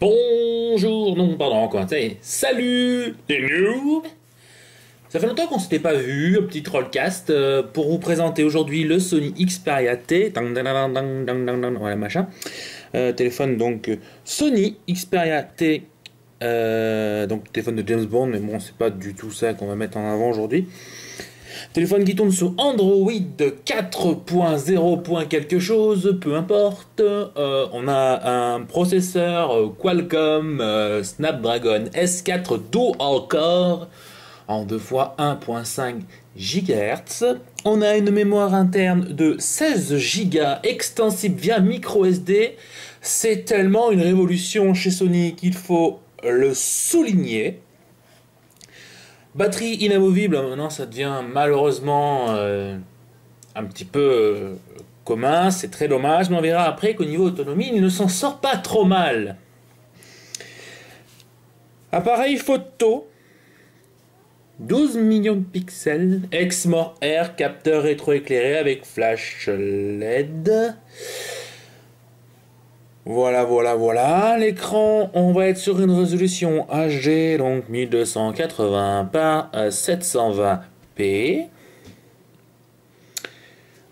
Bonjour, non, pardon, quoi, ça y est. Salut les noobs. Ça fait longtemps qu'on s'était pas vu, un petit trollcast, pour vous présenter aujourd'hui le Sony Xperia T, voilà, machin. Téléphone donc Sony Xperia T, donc téléphone de James Bond, mais bon, c'est pas du tout ça qu'on va mettre en avant aujourd'hui. Téléphone qui tourne sur Android 4.0. quelque chose, peu importe. On a un processeur Qualcomm Snapdragon S4 Dual Core en 2 fois 1.5 GHz. On a une mémoire interne de 16 Go extensible via micro SD. C'est tellement une révolution chez Sony qu'il faut le souligner. Batterie inamovible, maintenant ça devient malheureusement un petit peu commun, c'est très dommage, mais on verra après qu'au niveau autonomie, il ne s'en sort pas trop mal. Appareil photo, 12 millions de pixels, Exmor Air, capteur rétroéclairé avec flash LED. Voilà. L'écran, on va être sur une résolution HD, donc 1280 par 720p.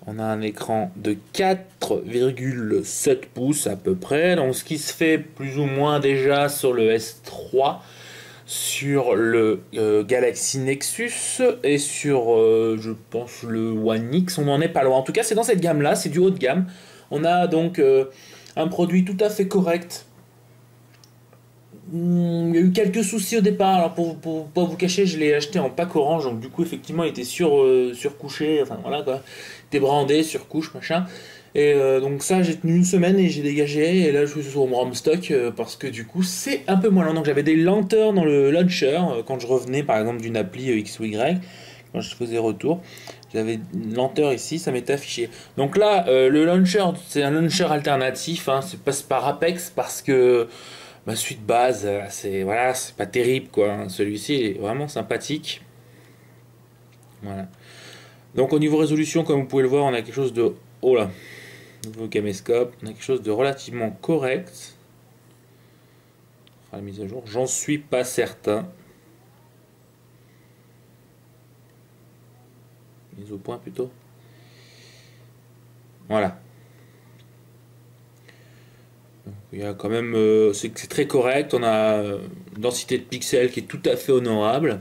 On a un écran de 4,7 pouces à peu près, donc ce qui se fait plus ou moins déjà sur le S3, sur le Galaxy Nexus et sur, je pense, le One X. On n'en est pas loin. En tout cas, c'est dans cette gamme-là, c'est du haut de gamme. On a donc un produit tout à fait correct. Il y a eu quelques soucis au départ. Alors pour pas vous cacher, je l'ai acheté en pack orange, donc du coup effectivement il était surcouché, enfin voilà quoi, débrandé, surcouche machin. Et donc ça j'ai tenu une semaine et j'ai dégagé, et là je suis sur mon ROM stock parce que du coup c'est un peu moins lent. Donc j'avais des lenteurs dans le launcher quand je revenais par exemple d'une appli X ou Y, quand je faisais retour. J'avais une lenteur ici, ça m'était affiché. Donc là, le launcher, c'est un launcher alternatif, hein, c'est passe par Apex parce que ma suite base, c'est voilà, c'est pas terrible quoi. Hein. Celui-ci est vraiment sympathique. Voilà. Donc au niveau résolution, comme vous pouvez le voir, on a quelque chose de oh là, nouveau caméscope, on a quelque chose de relativement correct. On fera la mise à jour. J'en suis pas certain. Mise au point plutôt. Voilà. Donc, il y a quand même, c'est très correct. On a une densité de pixels qui est tout à fait honorable.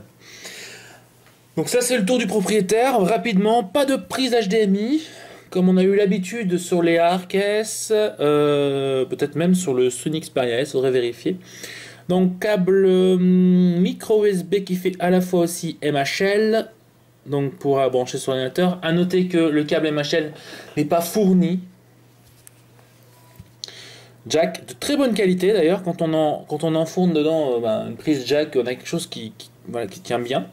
Donc ça c'est le tour du propriétaire. Rapidement, pas de prise HDMI comme on a eu l'habitude sur les Arc S, peut-être même sur le Sony Xperia S, faudrait vérifier. Donc câble micro USB qui fait à la fois aussi MHL, donc pour brancher sur l'ordinateur. À noter que le câble MHL n'est pas fourni. Jack de très bonne qualité d'ailleurs, quand on enfourne dedans une prise jack, on a quelque chose qui tient bien.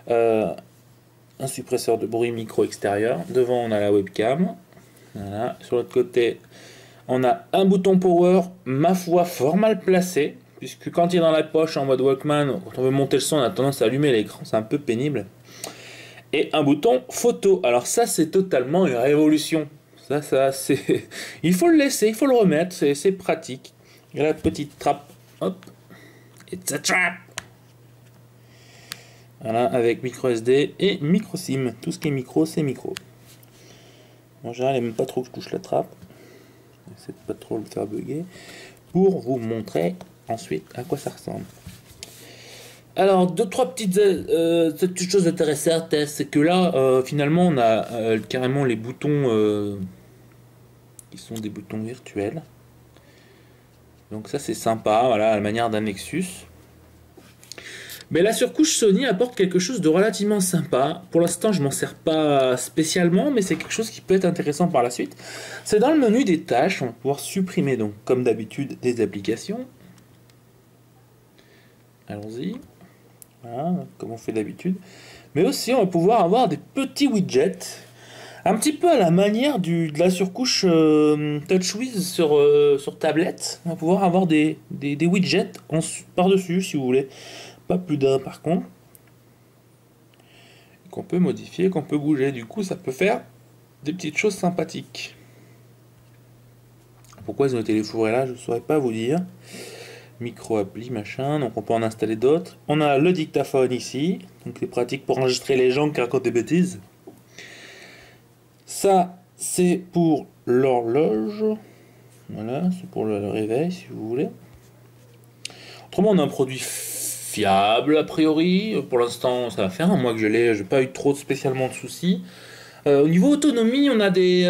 Un suppresseur de bruit micro extérieur. Devant on a la webcam. Voilà. Sur l'autre côté on a un bouton power, ma foi fort mal placé, puisque quand il est dans la poche en mode Walkman, quand on veut monter le son, on a tendance à allumer l'écran, c'est un peu pénible. Et un bouton photo. Alors ça c'est totalement une révolution. Ça c'est... il faut le laisser, il faut le remettre, c'est pratique. Il y a la petite trappe. Hop. It's a trap. Voilà, avec micro SD et micro SIM. Tout ce qui est micro, c'est micro. En général, il n'aime pas trop que je touche la trappe. J'essaie de pas trop le faire bugger. Pour vous montrer ensuite à quoi ça ressemble. Alors, deux, trois petites choses intéressantes, c'est que là, finalement, on a carrément les boutons qui sont des boutons virtuels. Donc ça, c'est sympa, voilà, à la manière d'un Nexus. Mais la surcouche Sony apporte quelque chose de relativement sympa. Pour l'instant, je m'en sers pas spécialement, mais c'est quelque chose qui peut être intéressant par la suite. C'est dans le menu des tâches, on va pouvoir supprimer, donc, comme d'habitude, des applications. Allons-y. Voilà, comme on fait d'habitude. Mais aussi, on va pouvoir avoir des petits widgets, un petit peu à la manière de la surcouche TouchWiz sur tablette. On va pouvoir avoir des widgets par-dessus, si vous voulez. Pas plus d'un par contre, qu'on peut modifier, qu'on peut bouger. Du coup, ça peut faire des petites choses sympathiques. Pourquoi ils ont été les fourrés là, je ne saurais pas vous dire. micro-appli, machin, donc on peut en installer d'autres. On a le dictaphone ici, donc c'est pratique pour enregistrer les gens qui racontent des bêtises. Ça, c'est pour l'horloge. Voilà, c'est pour le réveil, si vous voulez. Autrement, on a un produit fiable, a priori. Pour l'instant, ça va faire un mois que je l'ai, j'ai pas eu trop spécialement de soucis. Au niveau autonomie, on a des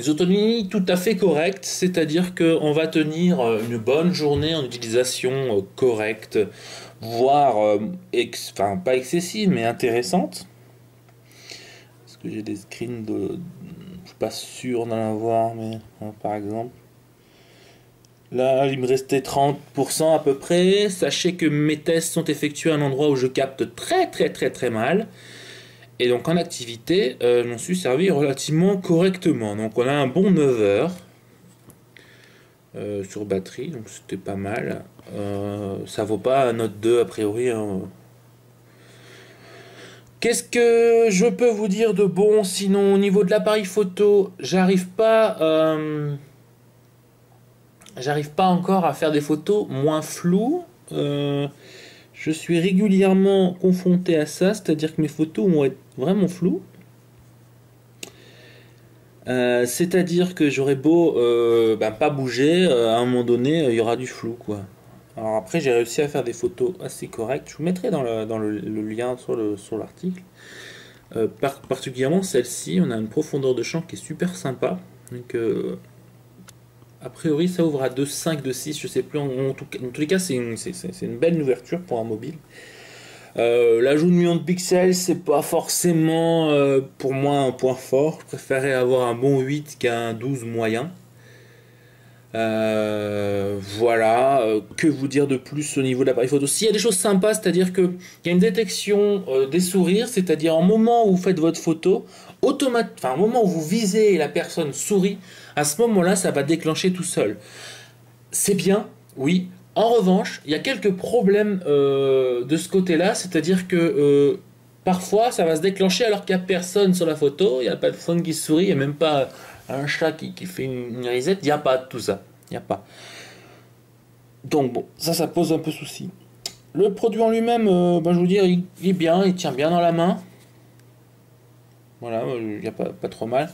autonomies tout à fait correctes, c'est-à-dire qu'on va tenir une bonne journée en utilisation correcte, voire enfin, pas excessive, mais intéressante. Parce que j'ai des screens de... Je suis pas sûr d'en avoir, mais par exemple... Là, il me restait 30% à peu près. Sachez que mes tests sont effectués à un endroit où je capte très mal. Et donc en activité, je m'en suis servi relativement correctement. Donc on a un bon 9 heures sur batterie, donc c'était pas mal. Ça vaut pas un Note 2 a priori. Hein. Qu'est-ce que je peux vous dire de bon sinon au niveau de l'appareil photo, j'arrive pas encore à faire des photos moins floues. Je suis régulièrement confronté à ça, c'est-à-dire que mes photos vont être vraiment floues. C'est-à-dire que j'aurais beau pas bouger, à un moment donné, il y aura du flou, quoi. Alors après, j'ai réussi à faire des photos assez correctes. Je vous mettrai dans le lien sur l'article. Particulièrement celle-ci, on a une profondeur de champ qui est super sympa. Donc, a priori, ça ouvre à 2.5, 2.6, je sais plus. En tous les cas, c'est une belle ouverture pour un mobile. L'ajout de millions de pixels, c'est pas forcément pour moi un point fort. Je préférais avoir un bon 8 qu'un 12 moyen. Voilà, que vous dire de plus au niveau de l'appareil photo? S'il y a des choses sympas, c'est-à-dire qu'il y a une détection des sourires, c'est-à-dire au moment où vous faites votre photo, au moment où vous visez et la personne sourit, à ce moment-là, ça va déclencher tout seul. C'est bien, oui. En revanche, il y a quelques problèmes de ce côté-là, c'est-à-dire que parfois, ça va se déclencher alors qu'il n'y a personne sur la photo, il n'y a pas de personne qui sourit, il n'y a même pas un chat qui fait une risette, il n'y a pas de tout ça. Il n'y a pas. Donc bon, ça pose un peu souci. Le produit en lui-même, je vous dire, il est bien, il tient bien dans la main. Voilà, il n'y a pas trop mal.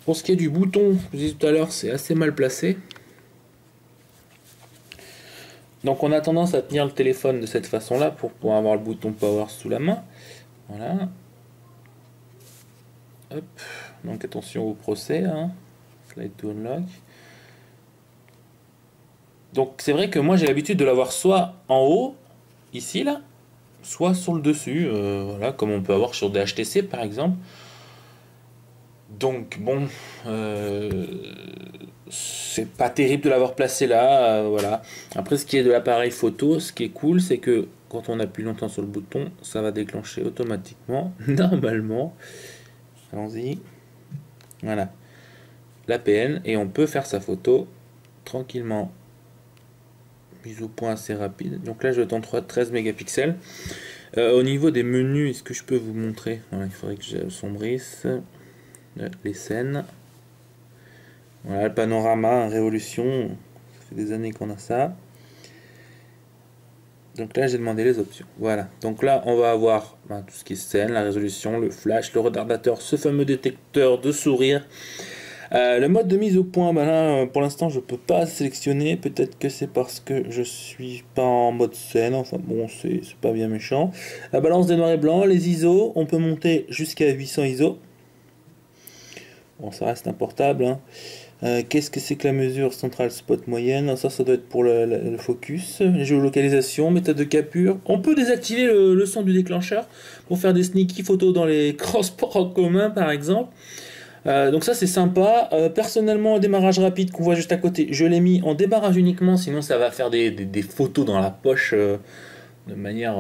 Pour ce qui est du bouton, je vous disais tout à l'heure, c'est assez mal placé. Donc on a tendance à tenir le téléphone de cette façon-là pour pouvoir avoir le bouton power sous la main. Voilà. Hop. Donc attention au procès. Hein. Slide to unlock. Donc c'est vrai que moi j'ai l'habitude de l'avoir soit en haut, ici là, soit sur le dessus, voilà, comme on peut avoir sur des HTC par exemple. Donc bon, c'est pas terrible de l'avoir placé là, voilà. Après ce qui est de l'appareil photo, ce qui est cool, c'est que quand on appuie longtemps sur le bouton, ça va déclencher automatiquement, normalement. Allons-y. Voilà. L'APN, et on peut faire sa photo tranquillement. Mise au point assez rapide. Donc là je tente 13 mégapixels. Au niveau des menus, est-ce que je peux vous montrer? Voilà, il faudrait que je sombrisse. Les scènes. Voilà, le panorama, Révolution. Ça fait des années qu'on a ça. Donc là j'ai demandé les options. Voilà. Donc là on va avoir tout ce qui est scène, la résolution, le flash, le retardateur, ce fameux détecteur de sourire. Le mode de mise au point, là, pour l'instant, je peux pas sélectionner. Peut-être que c'est parce que je suis pas en mode scène. Enfin bon, c'est pas bien méchant. La balance des noirs et blancs, les ISO, on peut monter jusqu'à 800 ISO. Bon, ça reste un portable. Hein. Qu'est-ce que c'est que la mesure centrale spot moyenne? Ça doit être pour le focus. Les géolocalisations, méthode de capture. On peut désactiver le son du déclencheur pour faire des sneaky photos dans les transports en commun, par exemple. Donc ça c'est sympa. Personnellement, le démarrage rapide qu'on voit juste à côté, je l'ai mis en démarrage uniquement, sinon ça va faire des photos dans la poche de manière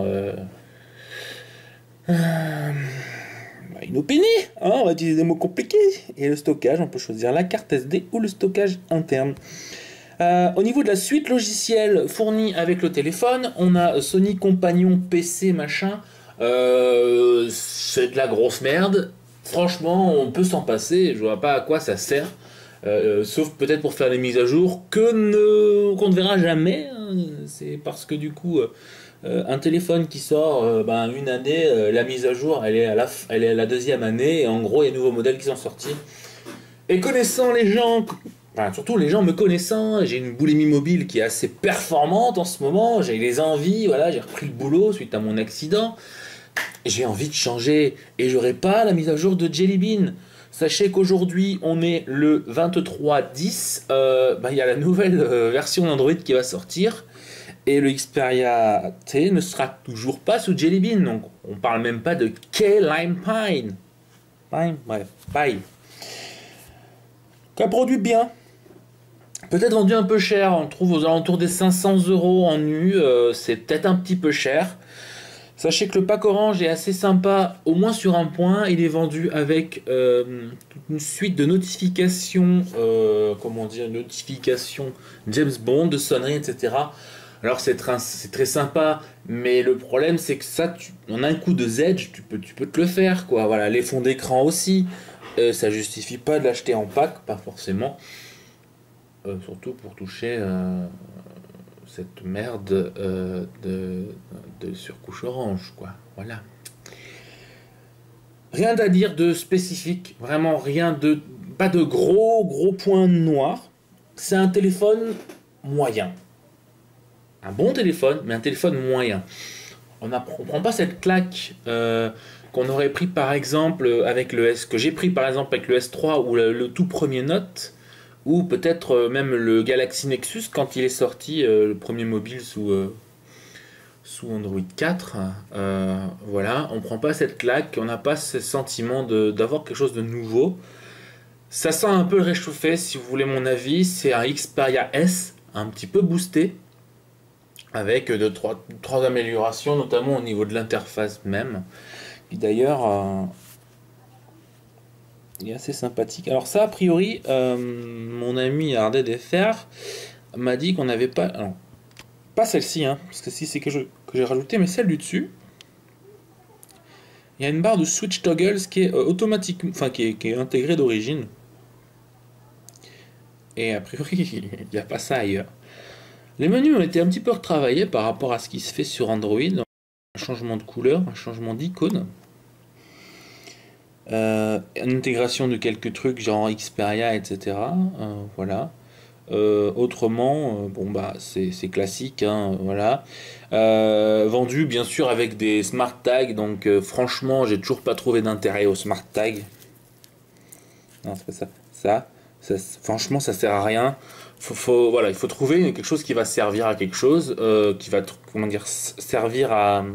inopinée, hein, on va utiliser des mots compliqués. Et le stockage, on peut choisir la carte SD ou le stockage interne. Au niveau de la suite logicielle fournie avec le téléphone, on a Sony Compagnon PC machin. C'est de la grosse merde. Franchement, on peut s'en passer, je vois pas à quoi ça sert. sauf peut-être pour faire des mises à jour qu'on ne verra jamais, hein. C'est parce que du coup, un téléphone qui sort une année, la mise à jour, elle est à la deuxième année, et en gros, il y a de nouveaux modèles qui sont sortis. Et connaissant les gens, enfin, surtout les gens me connaissant, j'ai une boulimie mobile qui est assez performante en ce moment, j'ai les envies, voilà, j'ai repris le boulot suite à mon accident, j'ai envie de changer, et j'aurai pas la mise à jour de Jelly Bean. Sachez qu'aujourd'hui, on est le 23/10, il y a la nouvelle version d'Android qui va sortir, et le Xperia T ne sera toujours pas sous Jelly Bean, donc on parle même pas de Key Lime Pine. Pine, bref, Pine. Un produit bien, peut-être vendu un peu cher, on trouve aux alentours des 500 € en nu, c'est peut-être un petit peu cher. Sachez que le pack orange est assez sympa, au moins sur un point, il est vendu avec toute une suite de notifications, notifications James Bond, de sonneries, etc. Alors c'est très sympa, mais le problème c'est que ça, on a un coup de Edge, tu peux te le faire, quoi. Voilà, les fonds d'écran aussi. Ça justifie pas de l'acheter en pack, pas forcément. Surtout pour toucher cette merde de surcouche orange, quoi. Voilà. Rien à dire de spécifique, vraiment rien de... Pas de gros points noirs. C'est un téléphone moyen. Un bon téléphone, mais un téléphone moyen. On prend pas cette claque qu'on aurait pris par exemple avec le S, que j'ai pris par exemple avec le S3 ou le tout premier Note, ou peut-être même le Galaxy Nexus quand il est sorti, le premier mobile sous Android 4. Voilà, on prend pas cette claque, on n'a pas ce sentiment d'avoir quelque chose de nouveau. Ça sent un peu le réchauffé, si vous voulez mon avis. C'est un Xperia S un petit peu boosté, avec trois améliorations, notamment au niveau de l'interface même. Qui d'ailleurs est assez sympathique. Alors ça, a priori, mon ami RDDFR m'a dit qu'on n'avait pas... Alors, pas celle-ci, hein, parce que si c'est que j'ai rajouté, mais celle du dessus. Il y a une barre de switch toggles qui est automatique, enfin qui est intégrée d'origine. Et a priori, il n'y a pas ça ailleurs. Les menus ont été un petit peu retravaillés par rapport à ce qui se fait sur Android. Un changement de couleur, un changement d'icône. Une intégration de quelques trucs genre Xperia, etc. Voilà. Autrement, c'est classique, hein, voilà. Vendu bien sûr avec des smart tags, donc franchement, j'ai toujours pas trouvé d'intérêt aux smart tags. Non, c'est pas ça. Franchement, ça sert à rien. Voilà, il faut trouver quelque chose qui va servir à quelque chose, qui va servir à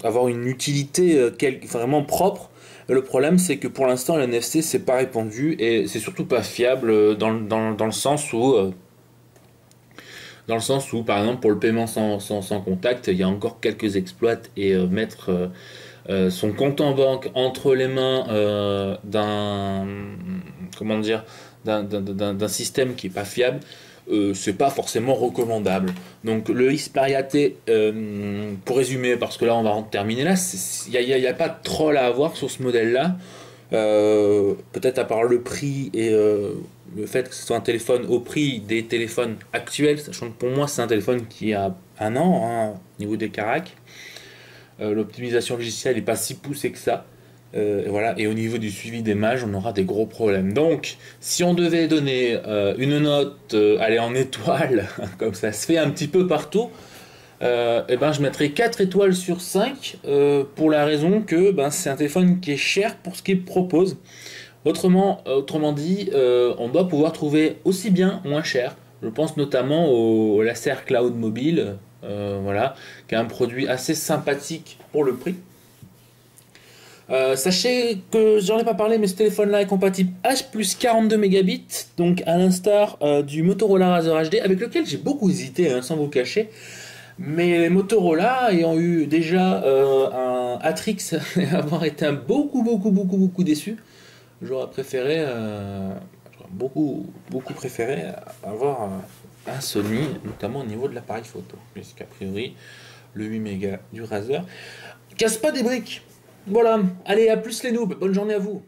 avoir une utilité vraiment propre. Le problème, c'est que pour l'instant, le NFC c'est pas répandu et c'est surtout pas fiable dans le sens où par exemple, pour le paiement sans contact, il y a encore quelques exploits et mettre son compte en banque entre les mains d'un système qui est pas fiable, c'est pas forcément recommandable. Donc le Xperia T, pour résumer, parce que là on va terminer là, il n'y a pas de troll à avoir sur ce modèle là, peut-être à part le prix et le fait que ce soit un téléphone au prix des téléphones actuels, sachant que pour moi c'est un téléphone qui a un an, hein, au niveau des caracs. L'optimisation logicielle n'est pas si poussée que ça. Et voilà. Et au niveau du suivi des mages, on aura des gros problèmes. Donc, si on devait donner une note, aller en étoile, comme ça se fait un petit peu partout, je mettrais 4 étoiles sur 5 pour la raison que c'est un téléphone qui est cher pour ce qu'il propose. Autrement dit, on doit pouvoir trouver aussi bien moins cher. Je pense notamment au Laser Cloud Mobile, voilà, qui est un produit assez sympathique pour le prix. Sachez que j'en ai pas parlé, mais ce téléphone là est compatible H plus 42 mégabits, donc à l'instar du Motorola Razr HD, avec lequel j'ai beaucoup hésité, hein, sans vous cacher. Mais les Motorola ayant eu déjà un Atrix et avoir été beaucoup déçu, j'aurais beaucoup préféré avoir un Sony, notamment au niveau de l'appareil photo, puisqu'a priori le 8 mégas du Razer casse pas des briques. Voilà, allez, à plus les noobs, bonne journée à vous.